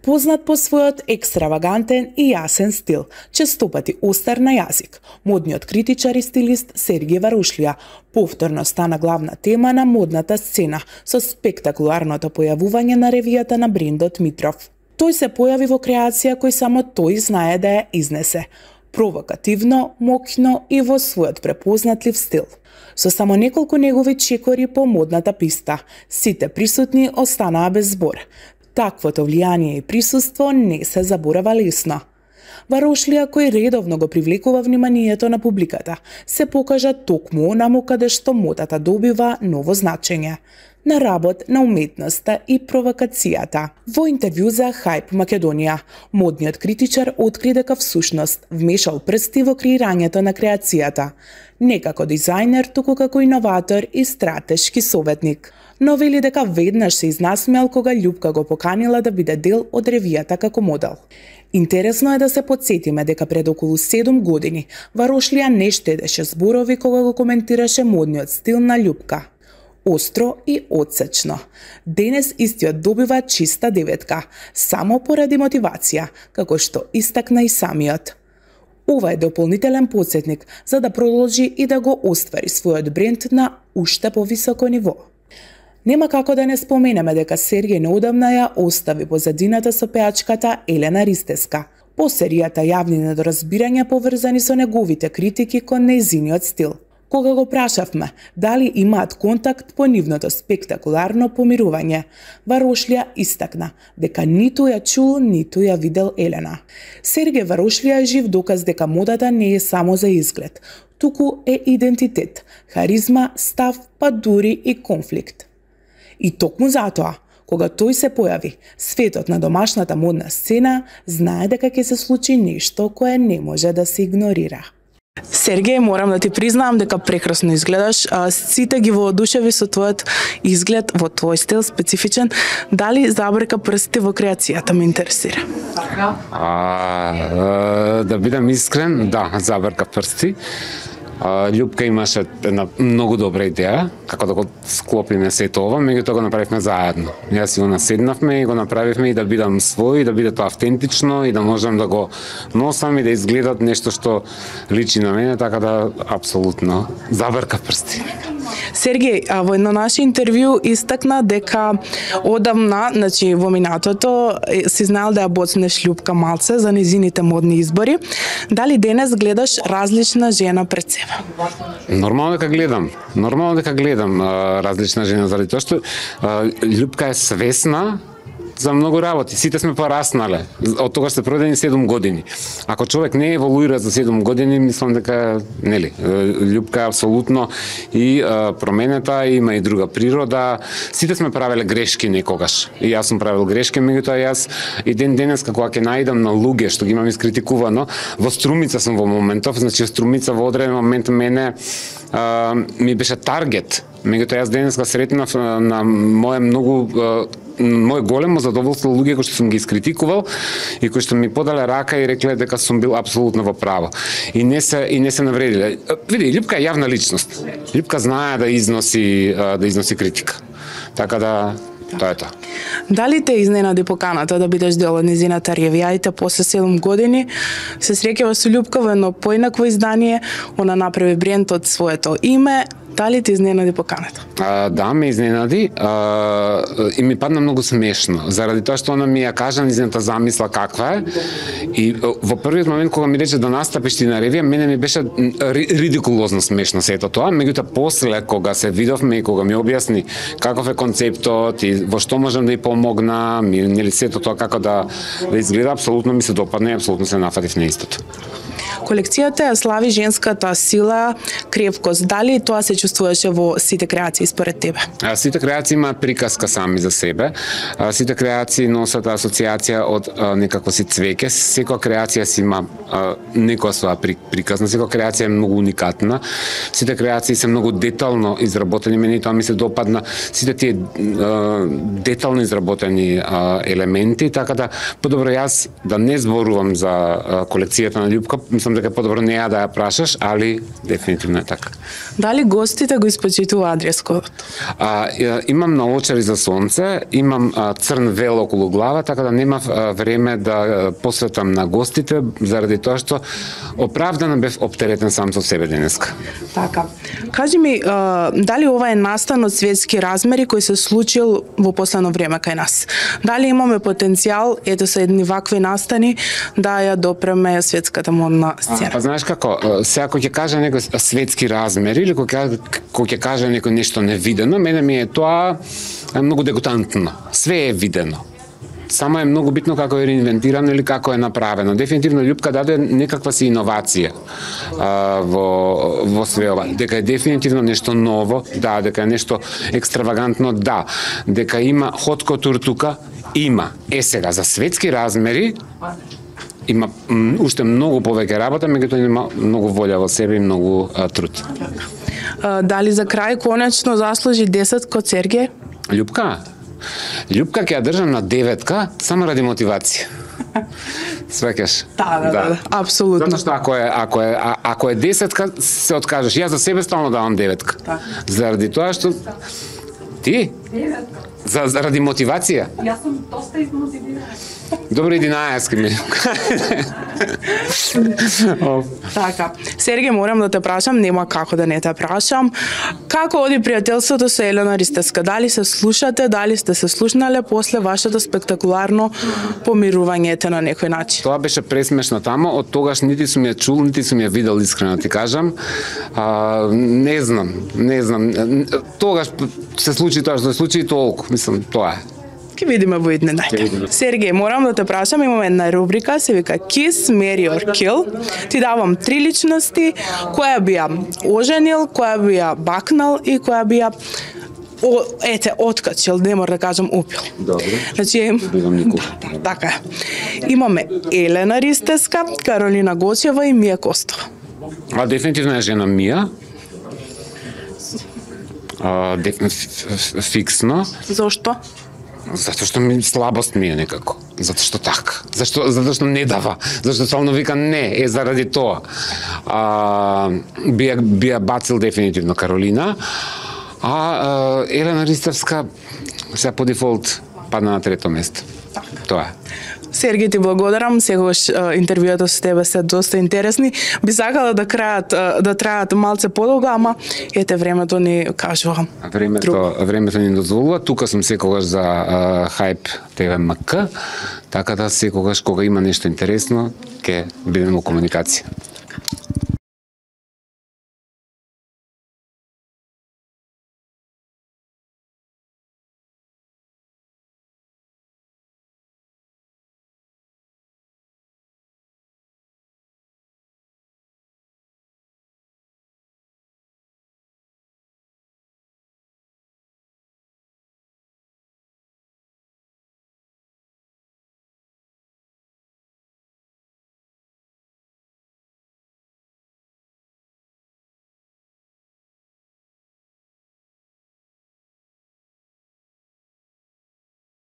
Познат по својот екстравагантен и јасен стил, честопати остар на јазик, модниот критичар и стилист Сергеј Варушлија повторно стана главна тема на модната сцена со спектакуларното појавување на ревијата на брендот Митров. Тој се појави во креација кој само тој знае да ја изнесе. Провокативно, моќно и во својот препознатлив стил. Со само неколку негови чекори по модната писта, сите присутни останаа без збор. Таквото влијание и присуство не се заборава лесно. Варушлија, кој редовно го привлекува вниманието на публиката, се покажа токму онаму каде што модата добива ново значење, на работ на уметноста и провокацијата. Во интервју за Hype Македонија, модниот критичар откри дека всушност вмешал прсти во креирањето на креацијата, не како дизајнер, туку како иноватор и стратешки советник. Но вели дека веднаш се изнасмеал кога Љупка го поканила да биде дел од ревијата како модел. Интересно е да се потсетиме дека пред околу 7 години Варушлија не штедеше зборови кога го коментираше модниот стил на Љупка. Остро и отсечно. Денес истиот добива чиста деветка, само поради мотивација, како што истакна и самиот. Ова е дополнителен потсетник за да продолжи и да го оствари својот бренд на уште повисоко ниво. Нема како да не споменеме дека Сергеј неодамна ја остави позадината со пеачката Елена Ристеска, по серијата јавни недоразбирања поврзани со неговите критики кон нејзиниот стил. Кога го прашавме дали имаат контакт по нивното спектакуларно помирување, Варушлија истакна дека ниту ја чул, ниту ја видел Елена. Сергеј Варушлија е жив доказ дека модата не е само за изглед, туку е идентитет, харизма, став, па дури и конфликт. И токму затоа, кога тој се појави, светот на домашната модна сцена знае дека ќе се случи нешто кое не може да се игнорира. Сергеј, морам да ти признаам дека прекрасно изгледаш. Сите ги воодушеви со твојот изглед, во твој стил специфичен. Дали забрка прстите во креацијата, ме интересира? Да бидам искрен, да, забрка прсти. Љупка имаше една многу добра идеја, како да го склопиме сето ова, меѓутоа го направивме заедно. Јас и она седнавме и го направивме и да бидам свој, и да биде тоа автентично, и да можам да го носам и да изгледат нешто што личи на мене, така да апсолутно забрка прсти. Сергеј, во едно наше интервју истакна дека одамна, значи во минатото, си знаел да ја боцнеш Љупка малце за незините модни избори. Дали денес гледаш различна жена пред себе? Нормално дека гледам различна жена, заради тоа што Љупка е свесна за многу работи. Сите сме пораснале. Од тогаш се проведени 7 години. Ако човек не еволуира за 7 години, мислам дека, нели, Љупка апсолутно и променета, има и друга природа. Сите сме правеле грешки некогаш. И јас сум правил грешки, меѓутоа јас и ден денес како ќе најдам на луѓе што ги имам искритикувано, во Струмица сум во моментов, значи Струмица во одреден момент мене ми беше таргет. Меѓутоа јас денеска сретнав на моје големо задоволство луѓе кои што сум ги искритикувал и кои што ми подале рака и рекле дека сум бил апсолутно во право. И не се навредиле. Види, Љупка е јавна личност. Љупка знае да износи критика. Така да тоа е тоа. Дали те изненади поканата да бидеш дел од незината ревија после 7 години? Се среќава со Љупка во едно поинакво издание, она направи бренд од своето име. Дали те изненади поканата? Да, ме изненади и ми падна многу смешно, заради тоа што она ми ја кажа низината замисла каква е. И во првиот момент кога ми рече да настапиш ти на ревија, мене ми беше ридикулозно смешно сето тоа, меѓутоа после кога се видовме и кога ми објасни каков е концептот и во што можам да ја помогнам, нели сето тоа како да изгледа, апсолутно ми се допадна и апсолутно се нафатив на истото. Колекцијата ја слави женската сила, крепкост. Дали тоа се чувствуваше во сите креации според тебе? Сите креации имаат приказка сами за себе. Сите креации носат асоциација од некако си цвеќе. Секоја креација си има некоја своја приказна. Секоја креација е многу уникатна. Сите креации се многу детално изработени. Мене тоа ми се допадна. Сите тие детално изработени елементи, така да подобро јас да не зборувам за колекцијата на Љупка, мислам дека подобро не ја да ја прашаш, али дефинитивно е така. Дали гостите го испочитува адрескот? Имам наочари за сонце, имам црн вел околу глава, така да немав време да посветам на гостите, заради тоа што оправдано бев оптеретен сам со себе денеска. Така. Кажи ми, дали ова е настан од светски размери кој се случил во последно време кај нас? Дали имаме потенцијал, ето со едни вакви настани, да ја допреме светската модна сцена? Па знаеш како, сега кој ќе каже некој светски размери или кој ќе каже некој нешто невидено, мене ми е тоа многу дегутантно. Све е видено. Само е многу битно како е реинвентирано или како е направено. Дефинитивно Љупка даде некаква си иновација во све ова. Дека е дефинитивно нешто ново, да, дека е нешто екстравагантно, да. Дека има хот котур тука, има. Сега за светски размери има уште многу повеќе работа, меѓутоа има многу волја во себе и многу труд. Дали за крај конечно заслужи 10 код Сергеј? Љупка ќе ја држам на 9 само ради мотивација. Свеќаш? Да, апсолутно. Затоа што ако е 10 се откажеш. Јас за себе стално давам 9. Заради тоа што ти? 9. Заради мотивација? Јас сум доста измотивирана. Добро, 11 ми. Така. Сергеј, морам да те прашам, нема како да не те прашам. Како оди пријателството со Елена Ристевска? Дали се слушате, дали сте се слушнале после вашето спектакуларно помирување на некој начин? Тоа беше пресмешно тамо, од тогаш нити сум ја чул, нити сум ја видел, искрено ти кажам. Не знам. Тогаш се случи тоа што се случи и толку, мислам, тоа е. Ке видиме во иднина. Сергеј, морам да те прашам, имаме една рубрика, се вика Kiss, Marry or Kill. Ти давам 3 личности, која би ја оженил, која би ја бакнал и која би ја откачил, не мора да кажам упил. Добро. Значи, така е. Имаме Елена Ристевска, Каролина Гочева и Мија Костова. Дефинитивно е жена Мија. Фиксно. Зошто? Затоа што слабост ми е некако. Затоа што така. Затоа што не дава. Зашто стално вика не, заради тоа. Би ја бацил дефинитивно Каролина. Елена Ристевска сега по дефолт падна на 3-то место. Тоа е. Сергеј, ти благодарам. Сегаш интервјуата со тебе се доста интересни. Би сакала да траат малце подолго, ама ете времето ни кажува. Времето ни дозволува. Тука сум секогаш за Hype TV МК, така да секогаш кога има нешто интересно, ќе бидеме во комуникација.